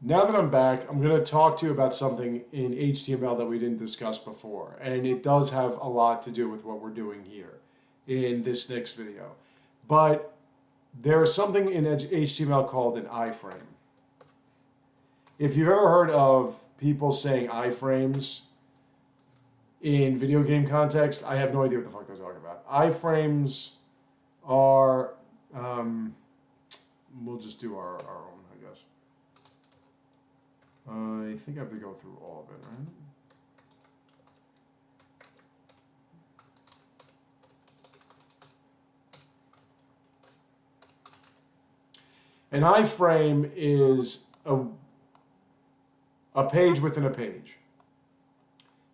Now that I'm back, I'm going to talk to you about something in HTML that we didn't discuss before, and it does have a lot to do with what we're doing here in this next video. But there is something in HTML called an iframe. If you've ever heard of people saying iframes in video game context, I have no idea what the fuck they're talking about. Iframes are, we'll just do our own, I guess. I think I have to go through all of it, right? An iframe is a page within a page.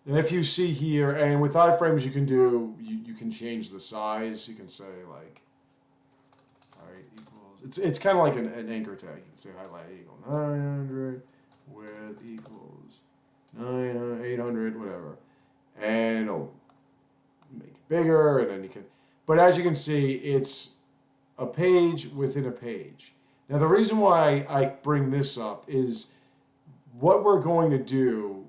And if you see here, and with iframes you can do, you can change the size. You can say like, height equals, it's kind of like an anchor tag. You can say highlight equal 900, width equals 900, 800, whatever. And it'll make it bigger, and then you can, but as you can see, it's a page within a page. Now the reason why I bring this up is what we're going to do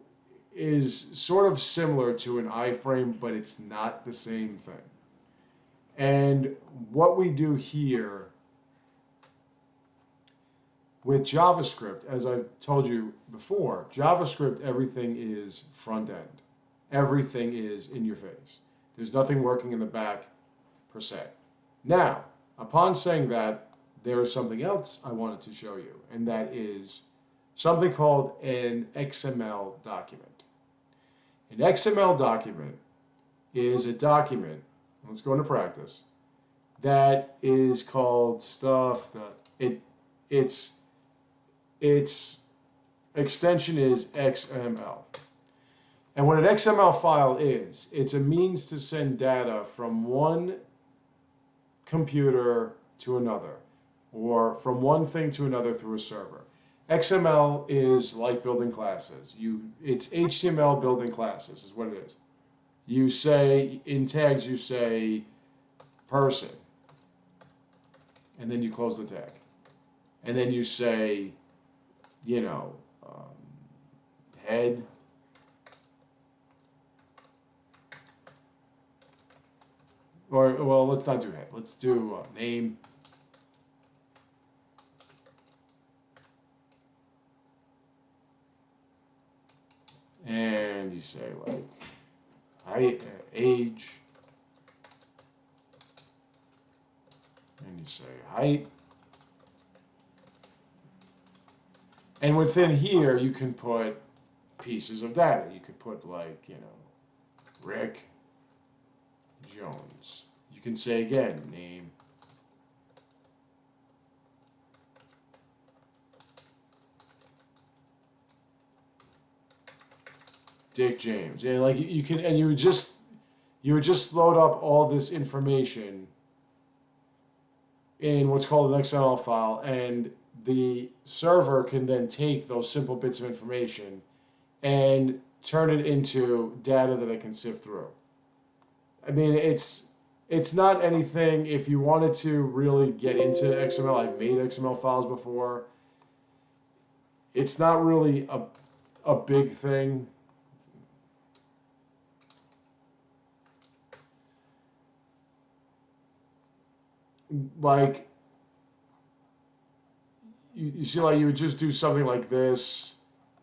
is sort of similar to an iframe, but it's not the same thing. And what we do here with JavaScript, as I've told you before, JavaScript, everything is front end. Everything is in your face. There's nothing working in the back per se. Now, upon saying that, there is something else I wanted to show you, and that is something called an XML document. An XML document is a document, let's go into practice, that is called stuff that its extension is XML. And what an XML file is, it's a means to send data from one computer to another, or from one thing to another through a server. XML is like building classes. It's HTML building classes is what it is. You say, in tags you say person, and then you close the tag. And then you say, you know, head, or, well, let's not do head. Let's do name. And you say like height, age, and you say height. And within here, you can put pieces of data. You could put like, you know, Rick Jones. You can say again, name. Dick James. And like you can, and you would just load up all this information in what's called an XML file, and the server can then take those simple bits of information and turn it into data that it can sift through. I mean, it's not anything. If you wanted to really get into XML, I've made XML files before. It's not really a big thing. Like, you see, like, you would just do something like this,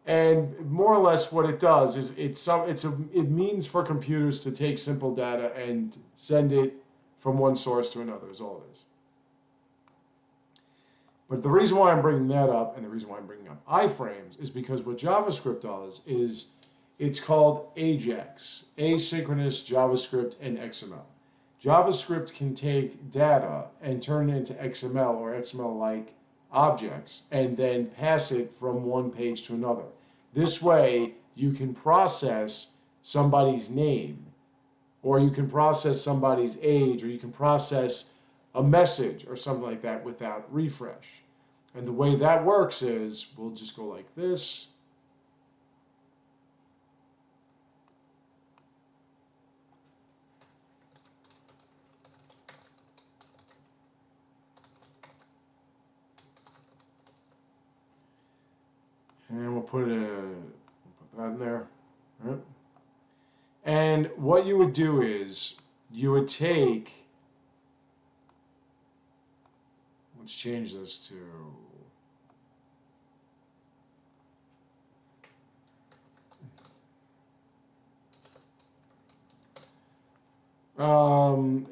and more or less what it does is it means for computers to take simple data and send it from one source to another is all it is. But the reason why I'm bringing that up, and the reason why I'm bringing up iframes, is because what JavaScript does is it's called AJAX, asynchronous JavaScript and XML. JavaScript can take data and turn it into XML or XML-like objects and then pass it from one page to another. This way, you can process somebody's name, or you can process somebody's age, or you can process a message or something like that without refresh. And the way that works is, we'll just go like this. And we'll put that in there. All right. And what you would do is you would take, let's change this to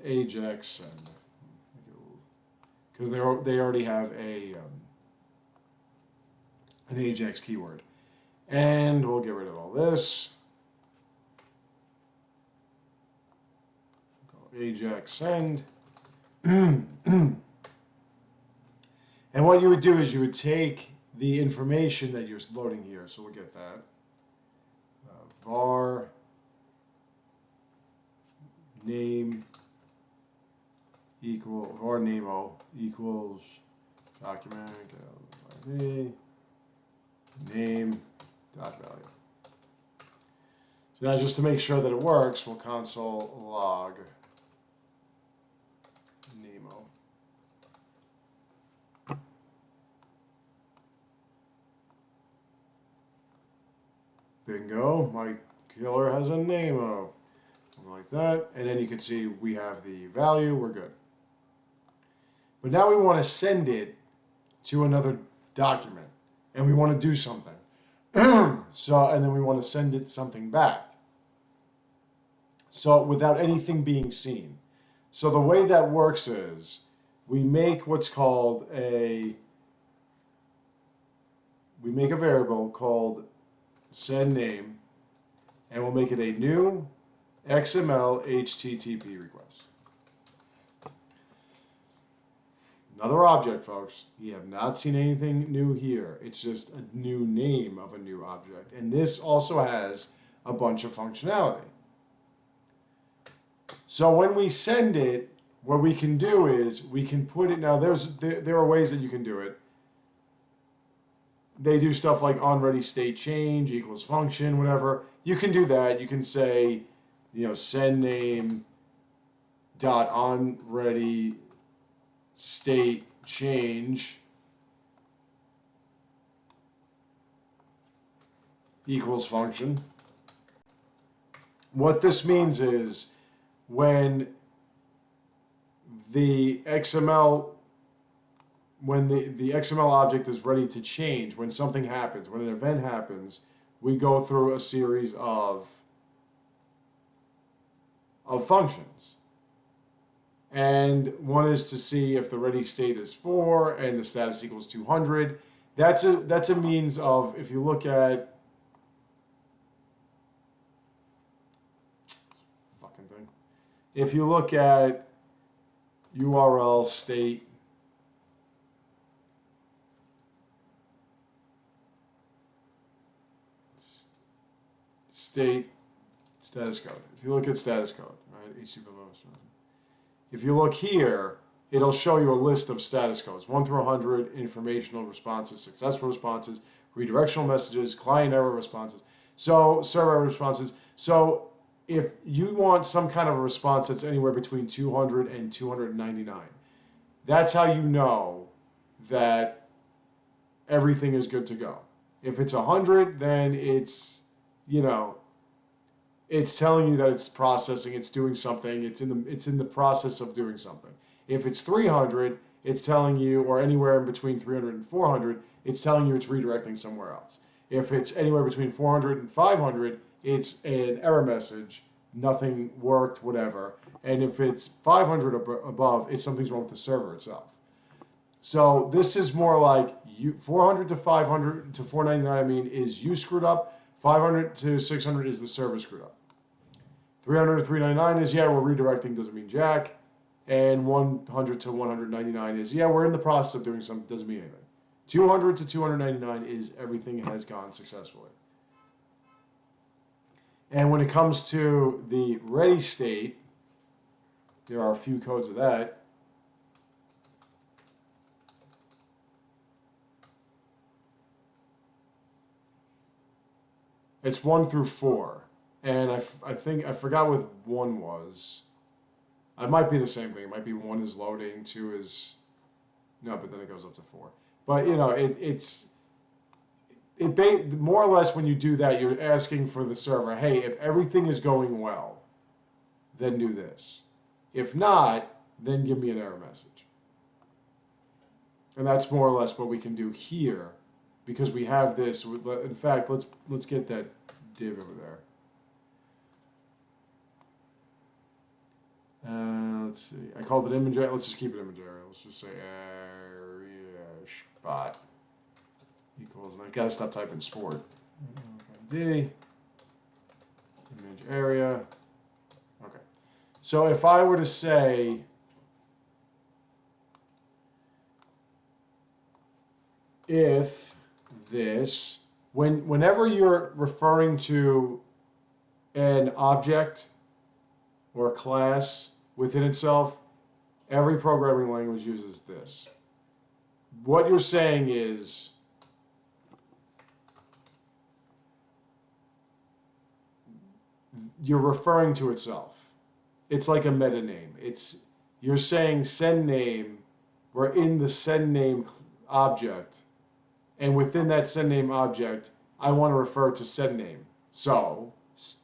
Ajax send, because they already have an Ajax keyword, and we'll get rid of all this. Ajax send. And what you would do is you would take the information that you're loading here. So we'll get that. Var name equal var name equals document name dot value. So now just to make sure that it works, we'll console log Nemo. Bingo, my killer has a Nemo. Like that, and then you can see we have the value, we're good. But now we want to send it to another document, and we want to do something. And then we want to send it something back. So without anything being seen. So the way that works is we make what's called we make a variable called send name, and we'll make it a new XML HTTP request. Another object, folks. You have not seen anything new here. It's just a new name of a new object. And this also has a bunch of functionality. So when we send it, what we can do is we can put it, now there are ways that you can do it. They do stuff like onReady state change equals function, whatever. You can do that. You can say, send name dot onReady state change equals function. What this means is when the XML object is ready to change, when something happens, when an event happens, we go through a series of functions. And one is to see if the ready state is 4 and the status equals 200. That's a means of, if you look at if you look at URL state status code. If you look at status code, right, HTTP. If you look here, it'll show you a list of status codes, 1 through 100, informational responses, successful responses, redirectional messages, client error responses, so server error responses. So if you want some kind of a response that's anywhere between 200 and 299, that's how you know that everything is good to go. If it's 100, then it's, it's telling you that it's processing, it's doing something, it's in the process of doing something. If it's 300, it's telling you, or anywhere in between 300 and 400, it's telling you it's redirecting somewhere else. If it's anywhere between 400 and 500, it's an error message, nothing worked, whatever. And if it's 500 above, it's something's wrong with the server itself. So this is more like 400 to 500 to 499, is you screwed up. 500 to 600 is the server screwed up. 300 to 399 is, we're redirecting, doesn't mean jack. And 100 to 199 is, we're in the process of doing something, doesn't mean anything. 200 to 299 is everything has gone successfully. And when it comes to the ready state, there are a few codes of that. It's 1 through 4. And I think, I forgot what 1 was. It might be the same thing. It might be 1 is loading, 2 is, no, but then it goes up to 4. But, it's more or less when you do that, you're asking for the server, hey, if everything is going well, then do this. If not, then give me an error message. And that's more or less what we can do here, because we have this. In fact, let's get that div over there. Let's see. I called it image area. Let's just keep it image area. Let's just say area spot equals, and I gotta stop typing sport. D image area. Okay. So if I were to say if this, whenever you're referring to an object or a class within itself, every programming language uses this. What you're saying is you're referring to itself. It's like a meta name. You're saying send name, we're in the send name object, and within that send name object, I want to refer to send name. So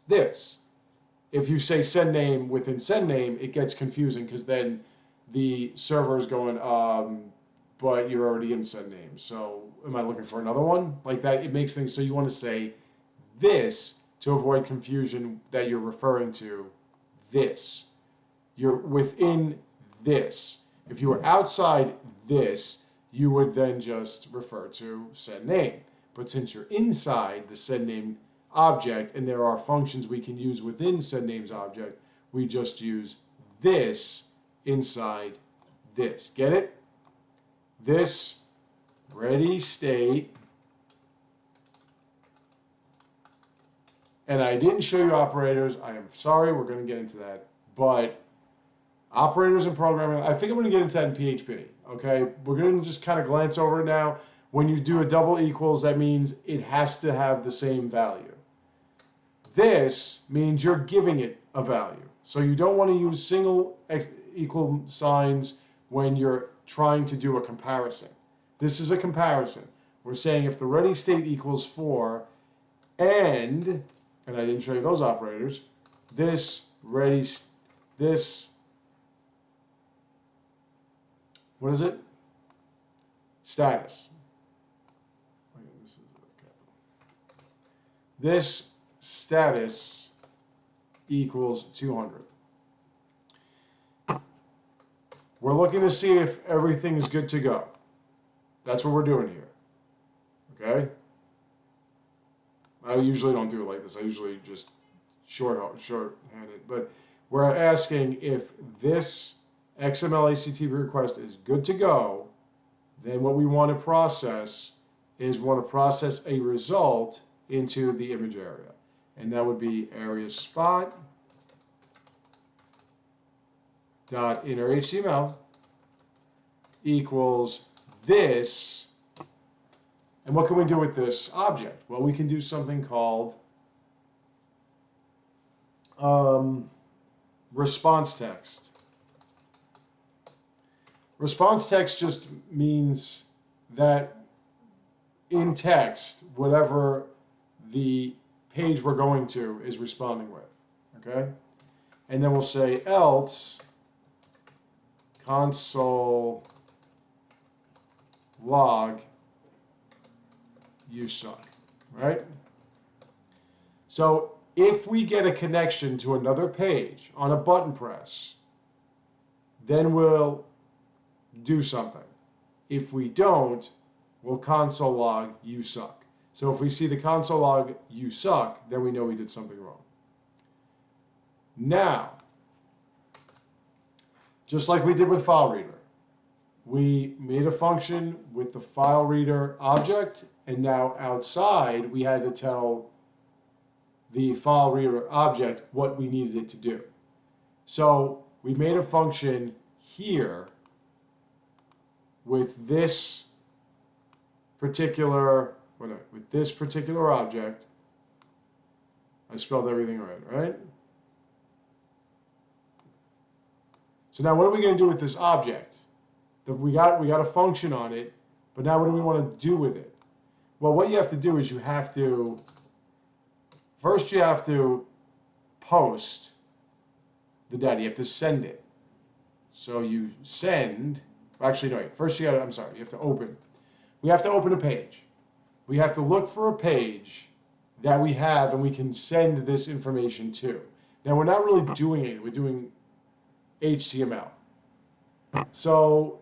this. If you say send name within send name, it gets confusing because then the server is going, but you're already in send name. So am I looking for another one? Like that, it makes things, so you want to say this to avoid confusion that you're referring to this. You're within this. If you were outside this, you would then just refer to send name. But since you're inside the send name object, and there are functions we can use within send names object, we just use this inside this. Get it? This ready state, and I didn't show you operators. I am sorry, we're going to get into that, but operators in programming, I think I'm going to get into that in PHP. Okay, we're going to just kind of glance over it now. When you do a double equals, that means it has to have the same value. This means you're giving it a value. So you don't want to use single equal signs when you're trying to do a comparison. This is a comparison. We're saying if the ready state equals 4 and I didn't show you those operators, this what is it? Status. This status equals 200. We're looking to see if everything is good to go. That's what we're doing here. Okay? I usually don't do it like this. I usually just shorthand it. But we're asking if this XMLHttp request is good to go, then what we want to process is a result into the image area. And that would be area spot dot inner HTML equals this. And what can we do with this object? Well, we can do something called response text. Response text just means that in text, whatever the page we're going to is responding with, okay? And then we'll say else console log you suck, right? So if we get a connection to another page on a button press, then we'll do something. If we don't, we'll console log you suck. So if we see the console log you suck, then we know we did something wrong. Now, just like we did with file reader, we made a function with the file reader object, and now outside we had to tell the file reader object what we needed it to do. So we made a function here with this particular object. I spelled everything right? So now what are we going to do with this object? We got a function on it, but now what do we want to do with it? Well, what you have to do is first you have to post the data. You have to send it. So you send, actually, no, wait. First you have to open. We have to open a page. We have to look for a page that we have and we can send this information to. Now, we're not really doing anything. We're doing HTML. So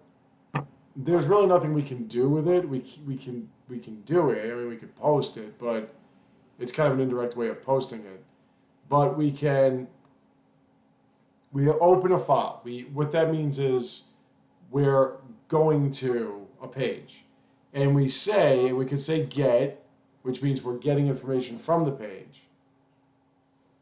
there's really nothing we can do with it. We can do it. I mean, we could post it, but it's kind of an indirect way of posting it. But we open a file. What that means is we're going to a page. And we can say get, which means we're getting information from the page.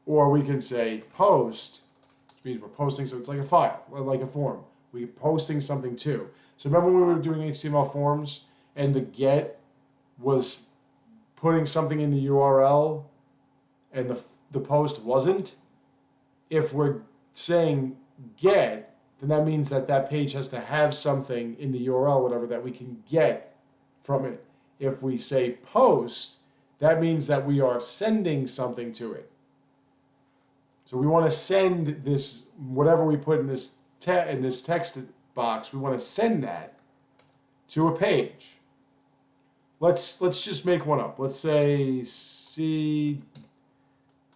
Or we can say post, which means we're posting, so it's like a file, like a form. We're posting something too. So remember when we were doing HTML forms and the get was putting something in the URL and the post wasn't? If we're saying get, then that means that page has to have something in the URL, whatever, that we can get from it. If we say post, that means that we are sending something to it. So we want to send this, whatever we put in this text box, we want to send that to a page. Let's just make one up. Let's say C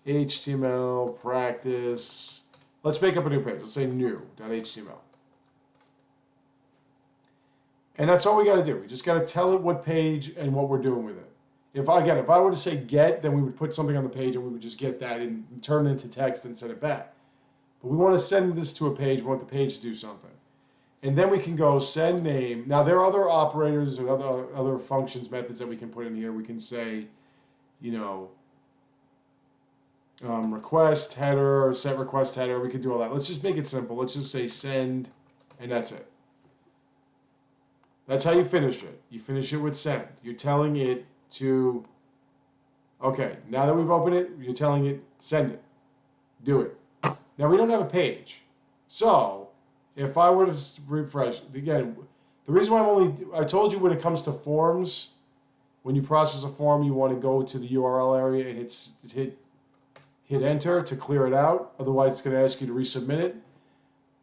HTML practice. Let's make up a new page. Let's say new.html. And that's all we got to do. We just got to tell it what page and what we're doing with it. If I were to say get, then we would put something on the page and we would just get that and turn it into text and send it back. But we want to send this to a page. We want the page to do something. And then we can go send name. Now, there are other operators and other functions, methods that we can put in here. We can say, request header, set request header. We can do all that. Let's just make it simple. Let's just say send, and that's it. That's how you finish it. You finish it with send. You're telling it to, okay, now that we've opened it, you're telling it, send it. Do it. Now, we don't have a page. So, if I were to refresh, again, the reason why I told you when it comes to forms, when you process a form, you want to go to the URL area and hit enter to clear it out. Otherwise, it's going to ask you to resubmit it.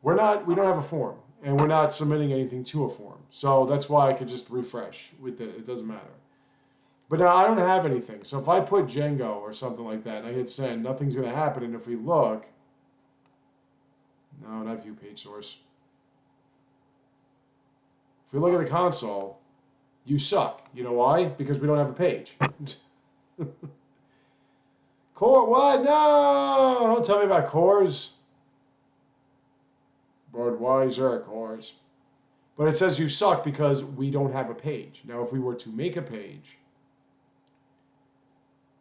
We don't have a form, and we're not submitting anything to a form. So that's why I could just refresh with it. It doesn't matter. But now I don't have anything. So if I put Django or something like that and I hit send, nothing's going to happen. And if we look, no, not view page source. If we look at the console, you suck. You know why? Because we don't have a page. Core, what? No! Don't tell me about cores. Budweiser cores. But it says you suck because we don't have a page. Now, if we were to make a page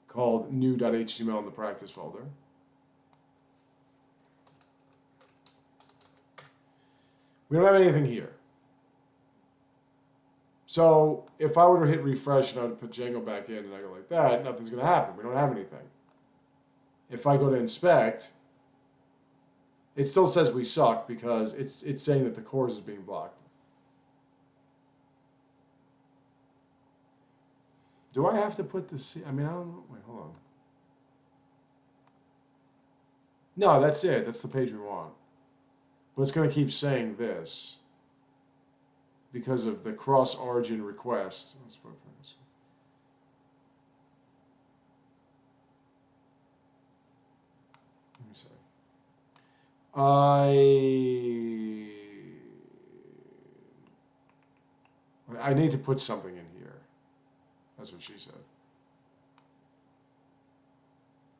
called new.html in the practice folder, we don't have anything here. So if I were to hit refresh and I would put Django back in and I go like that, nothing's going to happen. We don't have anything. If I go to inspect, it still says we suck because it's saying that the cores is being blocked. Do I have to put the C? I mean, I don't know. Wait, hold on. No, that's it. That's the page we want. But it's going to keep saying this because of the cross-origin request. Let's put this. Let me see. I need to put something in here. That's what she said.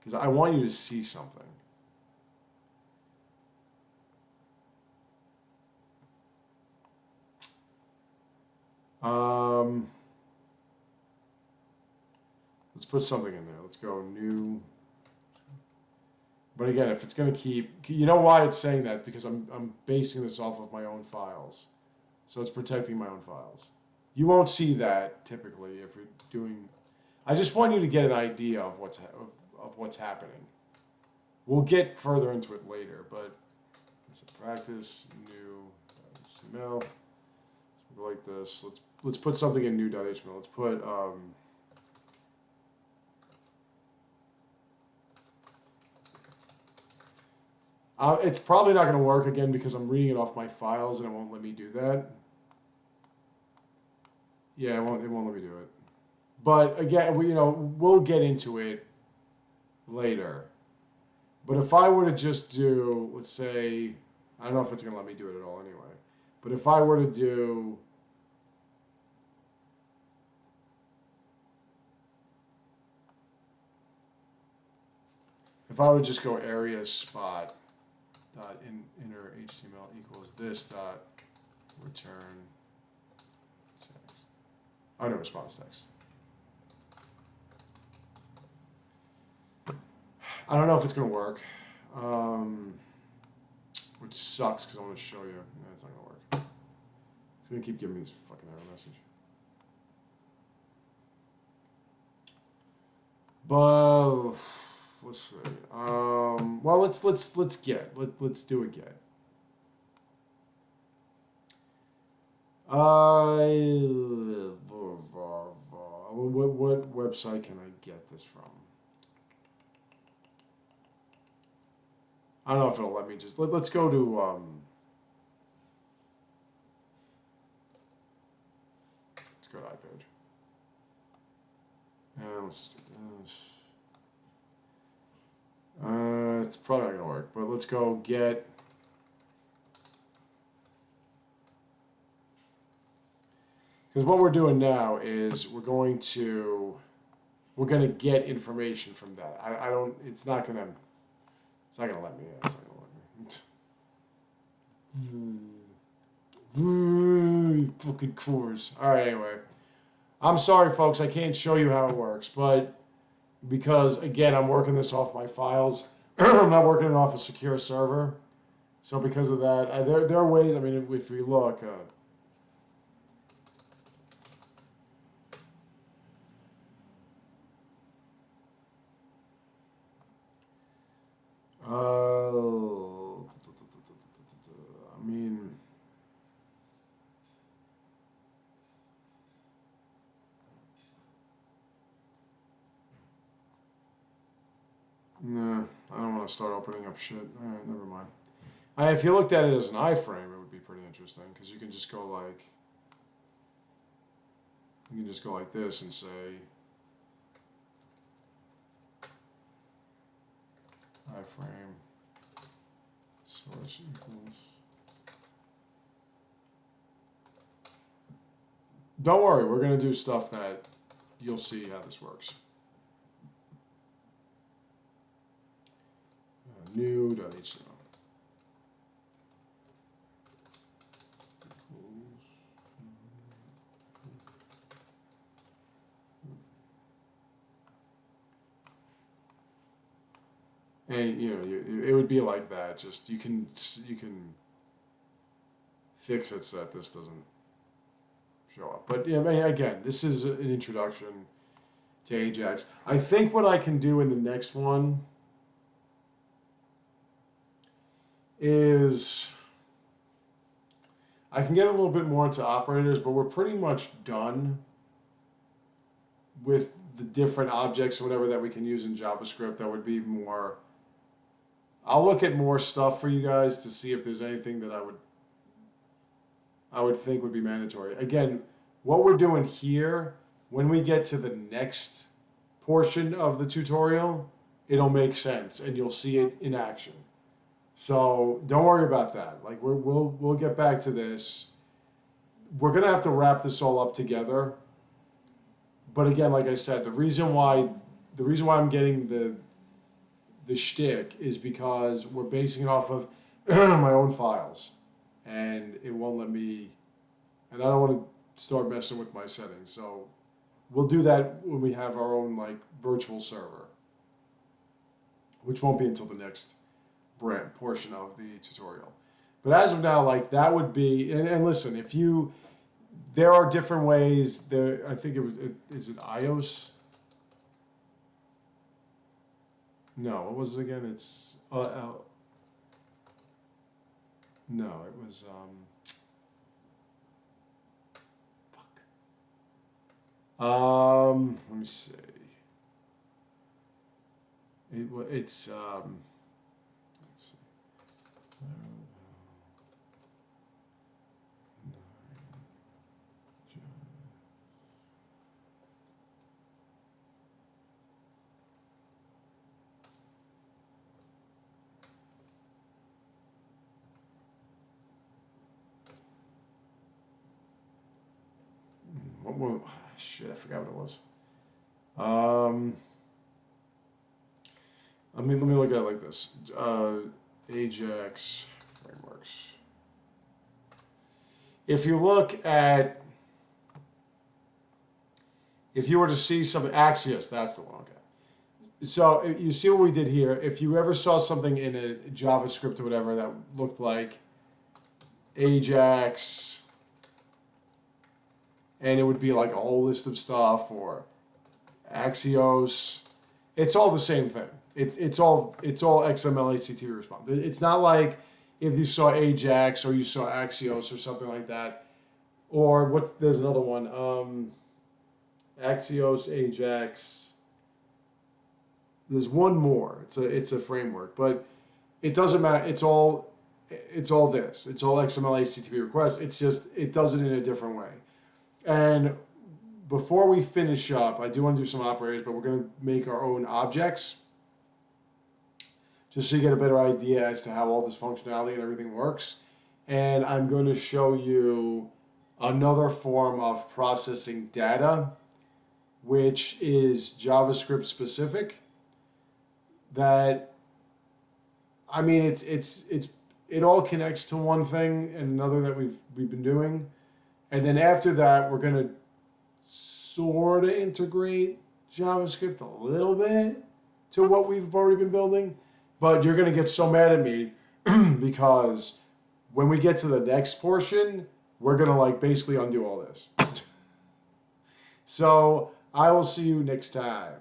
Because I want you to see something. Let's put something in there. Let's go new. But again, if it's going to keep, you know why it's saying that? Because I'm basing this off of my own files. So it's protecting my own files. You won't see that typically if you're doing, I just want you to get an idea of what's happening. We'll get further into it later, but it's a practice, new HTML. So like this. Let's put something in new.html. Let's put It's probably not going to work again because I'm reading it off my files and it won't let me do that. Yeah, it won't let me do it. But again, we'll get into it later. But if I were to just do, let's say, I don't know if it's going to let me do it at all anyway. But if I were to do, if I would just go area spot dot inner HTML equals this dot return text. Oh no, response text. I don't know if it's gonna work, which sucks because I want to show you. No, it's not gonna work. It's gonna keep giving me this fucking error message. But let's see. Well, let's get. Let's do a get. What website can I get this from? I don't know if it'll let me just let's go to let's go to iPad. And let's just do this. It's probably not gonna work, but let's go get. Because what we're doing now is we're gonna get information from that. I don't. It's not gonna let me. It's not gonna let me. Fucking course. All right. Anyway, I'm sorry, folks. I can't show you how it works, but because again, I'm working this off my files. I'm not working it off a secure server. So because of that, there are ways. I mean, if we look. I mean, nah, I don't want to start opening up shit. All right, never mind. If you looked at it as an iframe, it would be pretty interesting because you can just go like, this and say iframe source equals. Don't worry, we're going to do stuff that you'll see how this works. New.html and it would be like that. Just you can fix it so that this doesn't show up. But yeah, again, this is an introduction to Ajax. I think what I can do in the next one is I can get a little bit more into operators, but we're pretty much done with the different objects or whatever that we can use in JavaScript. That would be more. I'll look at more stuff for you guys to see if there's anything that I would think would be mandatory. Again, what we're doing here, when we get to the next portion of the tutorial, it'll make sense and you'll see it in action. So don't worry about that. Like we'll get back to this. We're gonna have to wrap this all up together. But again, like I said, the reason why I'm getting the shtick is because we're basing it off of my own files, and it won't let me. And I don't want to start messing with my settings. So we'll do that when we have our own virtual server, which won't be until the next portion of the tutorial. But as of now, that would be, and listen, there are different ways. I think is it iOS? No, what was it again? It's, no, it was, let me see. Let's see. Shit, I forgot what it was. Let me look at it like this. Ajax frameworks. If you look at, if you were to see something, Axios, that's the one. Okay. So you see what we did here. If you ever saw something in a JavaScript or whatever that looked like Ajax, and it would be like a whole list of stuff, or Axios, it's all the same thing. It's all XML HTTP response. It's not like if you saw Ajax or you saw Axios or something like that, or there's another one, Axios, Ajax. There's one more. It's a framework, but it doesn't matter. It's all this. It's all XML HTTP requests. It's just it does it in a different way. And before we finish up, I do want to do some operators, but we're going to make our own objects just so you get a better idea as to how all this functionality and everything works. And I'm going to show you another form of processing data, which is JavaScript specific. That, I mean, it all connects to one thing and another that we've been doing. And then after that, we're going to sort of integrate JavaScript a little bit to what we've already been building. But you're going to get so mad at me because when we get to the next portion, we're going to like basically undo all this. So I will see you next time.